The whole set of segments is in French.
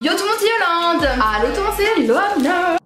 Yo tout le monde, c'est Yolande. Allô tout le monde, c'est Loana.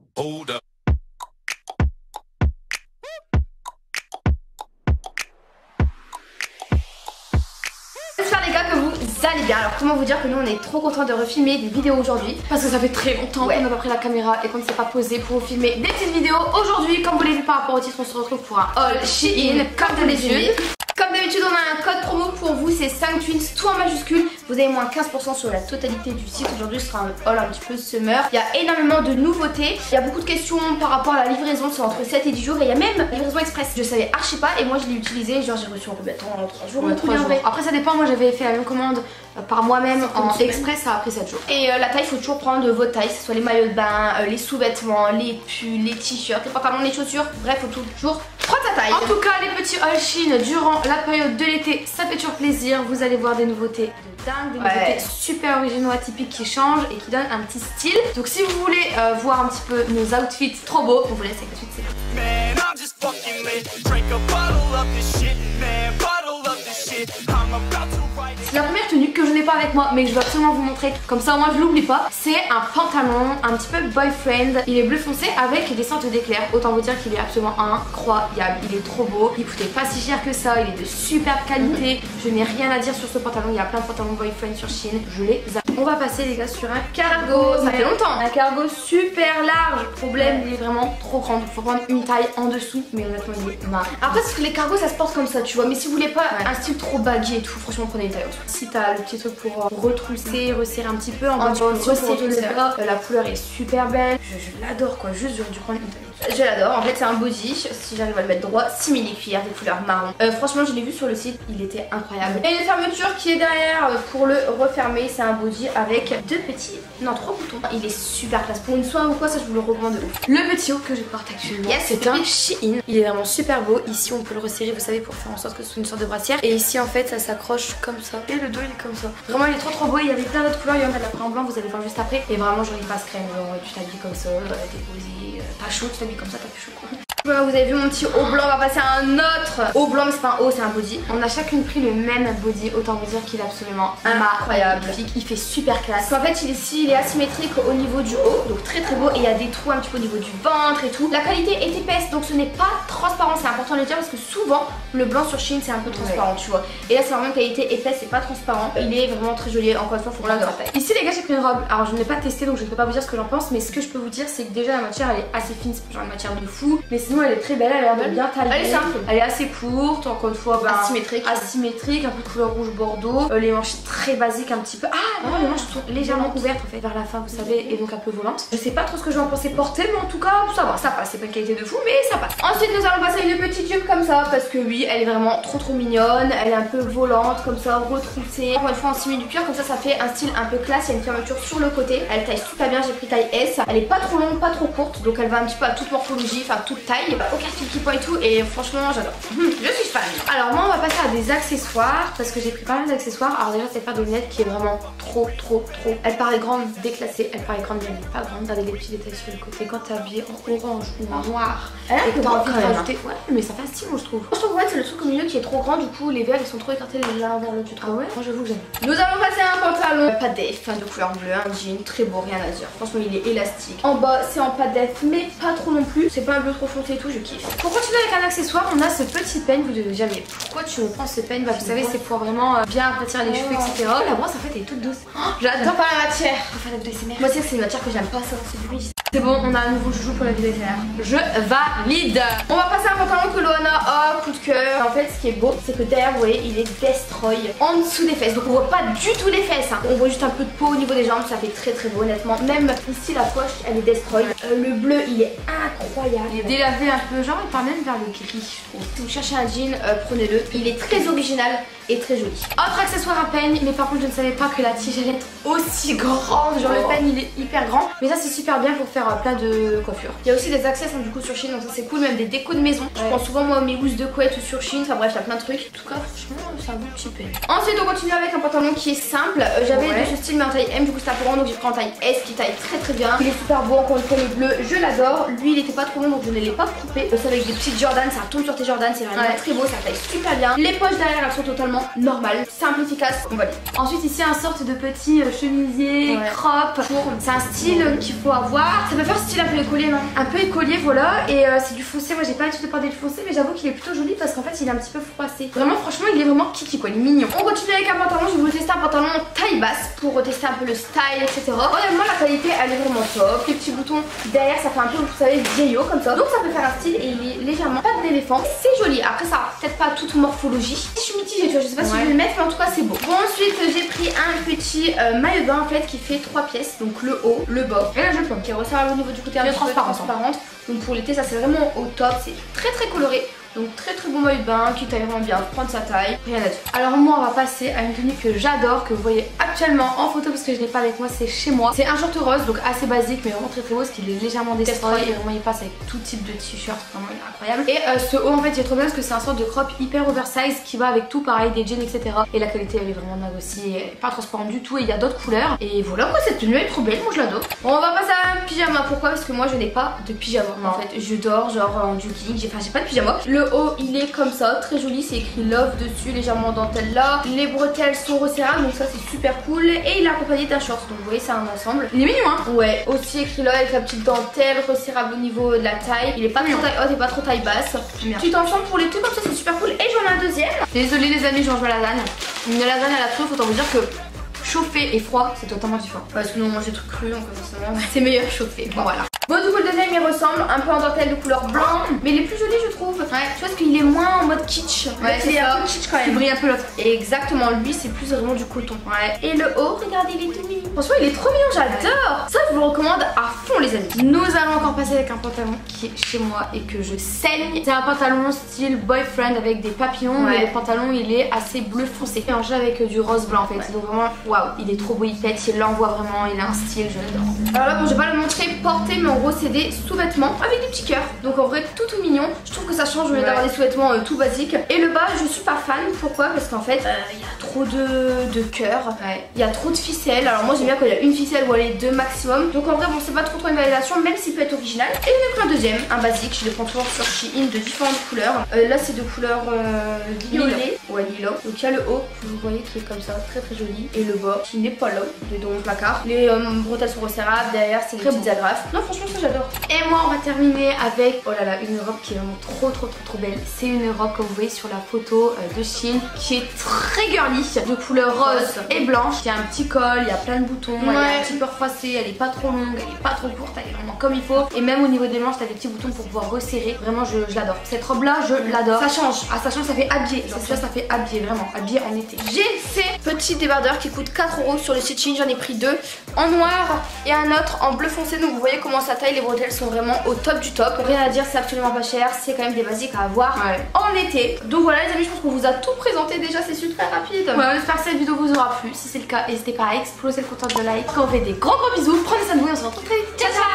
J'espère les gars que vous allez bien. Alors comment vous dire que nous on est trop contents de refilmer des vidéos aujourd'hui, parce que ça fait très longtemps qu'on n'a pas pris la caméra et qu'on ne s'est pas posé pour vous filmer des petites vidéos. Aujourd'hui, comme vous l'avez vu par rapport au titre, on se retrouve pour un haul Shein comme d'habitude. Comme d'habitude, on a un code promo pour vous, c'est 5 twins, tout en majuscule. Vous avez moins 15% sur la totalité du site. Aujourd'hui, ce sera un haul un petit peu summer. Il y a énormément de nouveautés. Il y a beaucoup de questions par rapport à la livraison, c'est entre 7 et 10 jours. Et il y a même la livraison express. Je savais archi pas et moi je l'ai utilisé. Genre, j'ai reçu en combien de temps? En 3 jours. Ouais, 3 jours. Après, ça dépend. Moi, j'avais fait la même commande par moi-même en express, ça a pris 7 jours. Et la taille, il faut toujours prendre votre taille, que ce soit les maillots de bain, les sous-vêtements, les pulls, les t-shirts, les pantalons, les chaussures. Bref, il faut toujours prendre ta taille. En tout cas, les petits haul Shein durant la période de l'été, ça fait toujours plaisir. Vous allez voir des nouveautés de dingue, des nouveautés super originaux, atypiques qui changent et qui donnent un petit style. Donc si vous voulez voir un petit peu nos outfits trop beaux, on vous laisse avec la suite, c'est la première tenue que je n'ai pas avec moi mais que je dois absolument vous montrer, comme ça moi je l'oublie pas. C'est un pantalon un petit peu boyfriend, il est bleu foncé avec des sortes d'éclairs. Autant vous dire qu'il est absolument incroyable, il est trop beau, il coûtait pas si cher que ça, il est de superbe qualité. Je n'ai rien à dire sur ce pantalon, il y a plein de pantalons boyfriend sur Shein, je les adore. On va passer les gars sur un cargo, ça fait longtemps. Un cargo super large, problème il est vraiment trop grand, il faut prendre une taille en dessous, mais honnêtement il est marre. Après parce que les cargos ça se porte comme ça tu vois, mais si vous voulez pas un style trop baggy et tout, franchement prenez une taille en dessous. Si t'as le petit truc pour retrousser, resserrer un petit peu, en bas resserrer le bas. La couleur est super belle, je l'adore quoi, juste j'aurais dû prendre une taille. Je l'adore, en fait c'est un body, si j'arrive à le mettre droit, simili cuir, des couleurs marron. Franchement je l'ai vu sur le site, il était incroyable. Et une fermeture qui est derrière pour le refermer, c'est un body avec trois boutons. Il est super classe, pour une soirée ou quoi ça je vous le recommande de ouf. Le petit haut que je porte actuellement, c'est un Shein. Il est vraiment super beau, ici on peut le resserrer vous savez pour faire en sorte que ce soit une sorte de brassière. Et ici en fait ça s'accroche comme ça, et le dos il est comme ça. Vraiment il est trop beau, il y avait plein d'autres couleurs, il y en a de la en blanc, vous allez voir juste après. Et vraiment genre il passe crème, genre tu t'habilles comme ça, t'es posé, pas chaud, tu t'habilles comme ça, t'as plus chaud quoi. Voilà, vous avez vu mon petit haut blanc, on va passer à un autre haut blanc, mais c'est pas un haut, c'est un body. On a chacune pris le même body, autant vous dire qu'il est absolument incroyable. Il fait super classe. Parce qu'en fait il est asymétrique au niveau du haut, donc très beau, et il y a des trous un petit peu au niveau du ventre et tout. La qualité est épaisse, donc ce n'est pas transparent, c'est important de le dire parce que souvent le blanc sur Shein c'est un peu transparent tu vois. Et là c'est vraiment une qualité épaisse, c'est pas transparent. Il est vraiment très joli, encore une fois faut prendre sa taille. Ici les gars j'ai pris une robe, alors je ne l'ai pas testée donc je ne peux pas vous dire ce que j'en pense, mais ce que je peux vous dire c'est que déjà la matière elle est assez fine, c'est genre une matière de fou, mais sinon elle est très belle, elle a l'air de bien tailler. Elle est simple, elle est assez courte, encore une fois asymétrique, un peu de couleur rouge bordeaux, les manches très basiques un petit peu. Non, les manches sont légèrement ouvertes en fait vers la fin vous savez, et donc un peu volantes. Je sais pas trop ce que je vais en penser porter, mais en tout cas ça va, ça passe, c'est pas une qualité de fou mais ça passe. Ensuite nous allons passer à une petite jupe comme ça parce que oui elle est vraiment trop mignonne, elle est un peu volante comme ça, retroussée. Encore une fois en simili du cuir, comme ça fait un style un peu classe, il y a une fermeture sur le côté, elle taille super bien, j'ai pris taille S, elle est pas trop longue, pas trop courte, donc elle va un petit peu à toute morphologie, enfin toute taille, aucun fil qui point et tout, et franchement j'adore. Je suis fan. Alors moi on va passer à des accessoires parce que j'ai pris pas mal d'accessoires. Alors déjà cette paire de lunettes qui est vraiment trop. Elle paraît grande, déclassée, elle paraît grande mais elle n'est pas grande. Regardez les petits détails sur le côté quand t'es habillée en orange ou en noir. Et que t'as envie de rajouter, ouais mais ça fait un style moi je trouve. Je trouve ouais c'est le truc au milieu qui est trop grand, du coup les verres ils sont trop écartés l'un vers l'autre. Ah ouais, moi j'avoue que j'aime. Nous allons passer à un pantalon pas def, de couleur bleue, un jean très beau, rien à dire. Franchement il est élastique. En bas c'est en pas def mais pas trop non plus. C'est pas un bleu trop foncé et tout, je kiffe. Pour continuer avec un accessoire, on a ce petit peigne. Vous devez jamais. Pourquoi tu me prends ce peigne? Bah vous savez c'est pour vraiment bien aplatir les cheveux etc. La brosse en fait elle est toute douce. J'adore pas la matière. Enfin la SMR. Moi c'est une matière que j'aime pas, ça c'est du riz. C'est bon, on a un nouveau joujou pour la vidéo SMR. Je valide. On va passer à un pantalon que Loana a coup de cœur. En fait ce qui est beau c'est que derrière vous voyez il est destroy en dessous des fesses. Donc on voit pas du tout les fesses hein. On voit juste un peu de peau au niveau des jambes, ça fait très beau honnêtement. Même ici la poche elle est destroy. Le bleu il est incroyable. Il est délavé un peu, genre il part même vers le gris je trouve. Si vous cherchez un jean, prenez-le. Il est très original et très joli. Autre accessoire à peigne, mais par contre je ne savais pas que la tige allait être aussi grande. Genre le peigne il est hyper grand, mais ça c'est super bien pour faire plein de coiffures. Il y a aussi des accessoires du coup sur Shein, donc ça c'est cool, même des décos de maison. Je prends souvent moi mes housses de couette ou sur Shein, enfin bref il y a plein de trucs. En tout cas franchement c'est un bon petit peigne. Ensuite on continue avec un pantalon qui est simple. J'avais de ce style mais en taille M, du coup c'est pour moi donc j'ai pris en taille S qui taille très bien. Il est super beau, encore une fois le bleu je l'adore. Lui il était pas trop long donc je ne l'ai pas coupé. C'est avec des petites Jordan, ça tombe sur tes Jordan, c'est vraiment très beau, ça taille super bien. Les poches derrière elles sont totalement vraiment normal, simple, efficace, on valide. Ensuite ici un sorte de petit chemisier crop. C'est un style qu'il faut avoir. Ça peut faire style un peu écolier, non? Un peu écolier, voilà. Et c'est du foncé. Moi j'ai pas l'habitude de porter du foncé, mais j'avoue qu'il est plutôt joli parce qu'en fait il est un petit peu froissé. Vraiment franchement il est vraiment kiki quoi, il est mignon. On continue avec un pantalon. Je vais vous tester un pantalon taille basse pour tester un peu le style, etc. Honnêtement la qualité elle est vraiment top. Les petits boutons derrière ça fait un peu, vous savez, vieillot comme ça. Donc ça peut faire un style et il est légèrement pas d'éléphant. C'est joli. Après ça a peut-être pas toute morphologie. Je suis mitigée, tu vois, je sais pas si je vais le mettre, mais en tout cas c'est beau. Bon, ensuite j'ai pris un petit maillot de bain en fait qui fait 3 pièces. Donc le haut, le bas et la jupe qui resserre au niveau du côté un petit peu transparente. Donc pour l'été ça c'est vraiment au top. C'est très coloré. Donc très bon maillot de bain qui taille vraiment bien, prendre sa taille, rien à dire. Alors moi on va passer à une tenue que j'adore, que vous voyez actuellement en photo parce que je l'ai pas avec moi, c'est chez moi. C'est un short rose, donc assez basique mais vraiment très beau parce qu'il est légèrement destroy et vraiment il passe avec tout type de t-shirt, vraiment il est incroyable. Et ce haut en fait il est trop bien parce que c'est un sorte de crop hyper oversize qui va avec tout, pareil des jeans etc. Et la qualité elle est vraiment dingue aussi, elle est pas transparente du tout et il y a d'autres couleurs. Et voilà quoi, cette tenue elle est trop belle, moi je l'adore. Bon, on va passer à un pyjama, pourquoi? Parce que moi je n'ai pas de pyjama. En fait je dors genre en jogging, j'ai pas de pyjama. Le haut il est comme ça, très joli, c'est écrit love dessus, légèrement dentelle là. Les bretelles sont resserrables donc ça c'est super cool. Et il est accompagné d'un short, donc vous voyez c'est un ensemble. Il est mignon hein. Ouais, aussi écrit là avec la petite dentelle, resserrable au niveau de la taille. Il est pas trop taille haute et pas trop taille basse. Petit ensemble pour l'été comme ça c'est super cool. Et j'en ai un deuxième. Désolée les amis, je mange ma lasagne. Une lasagne à la truffe, autant vous dire que chauffer et froid c'est totalement différent. Parce que nous on mange des trucs crus donc forcément c'est meilleur chauffé. Bon voilà. Bon du coup le deuxième il ressemble un peu en dentelle de couleur blanc, mais il est plus joli je trouve. Ouais. Tu vois parce qu'il est moins en mode kitsch. Ouais, il est un peu kitsch quand même. Il brille un peu l'autre. Exactement, lui c'est plus vraiment du coton. Ouais. Et le haut, regardez il est tout mignon. Franchement il est trop mignon, j'adore. Ça je vous le recommande à fond les amis. Nous allons encore passer avec un pantalon qui est chez moi et que je saigne. C'est un pantalon style boyfriend avec des papillons, mais le pantalon il est assez bleu foncé, mélangé avec du rose blanc en fait. Donc vraiment waouh, il est trop beau, il pète, il l'envoie vraiment, il a un style, je l'adore. Alors là bon je vais pas le montrer porté, mais en gros c'est des sous-vêtements avec des petits cœurs. Donc en vrai tout mignon. Je trouve que ça change au lieu d'avoir des sous-vêtements tout basiques. Et le bas je suis pas fan. Pourquoi? Parce qu'en fait il y a trop de cœurs. Il y a trop de ficelles. Alors moi j'aime bien quand il y a une ficelle ou les deux maximum. Donc en vrai bon c'est pas trop une validation, même s'il peut être original. Et j'en ai pris un deuxième, un basique. Je les prends toujours sur Shein de différentes couleurs. Là c'est de couleur violet. Ouais lilas. Donc il y a le haut, vous voyez qui est comme ça, très joli. Et le bas qui n'est pas là, il est dans mon placard. Les bretelles sont resserrables. Derrière c'est des petites agrafes. Non franchement ça j'adore. Et moi on va terminer avec, oh là là, une robe qui est vraiment trop belle. C'est une robe comme vous voyez sur la photo de Shein qui est très girly, de couleur rose et blanche. Il y a un petit col, il y a plein de boutons, elle est un petit peu refroissée, elle est pas trop longue, elle est pas trop courte, elle est vraiment comme il faut. Et même au niveau des manches t'as des petits boutons pour pouvoir resserrer. Vraiment je l'adore. Cette robe là je l'adore. Ça change, ça change, ça fait habillé. Ça fait habillé, vraiment habillé en été. J'ai ces petits débardeurs qui coûtent 4 € sur le site Shein, j'en ai pris deux en noir et un autre en bleu foncé. Donc vous voyez comment ça taille, les bretelles sont vraiment au top du top. Rien à dire, c'est absolument pas cher, c'est quand même des basiques à avoir en été. Donc voilà les amis, je pense qu'on vous a tout présenté déjà, c'est super rapide. Ouais, j'espère que cette vidéo vous aura plu. Si c'est le cas, n'hésitez pas à exploser le compteur de like. On fait des gros bisous, prenez soin de vous et on se retrouve très vite. Ciao ciao.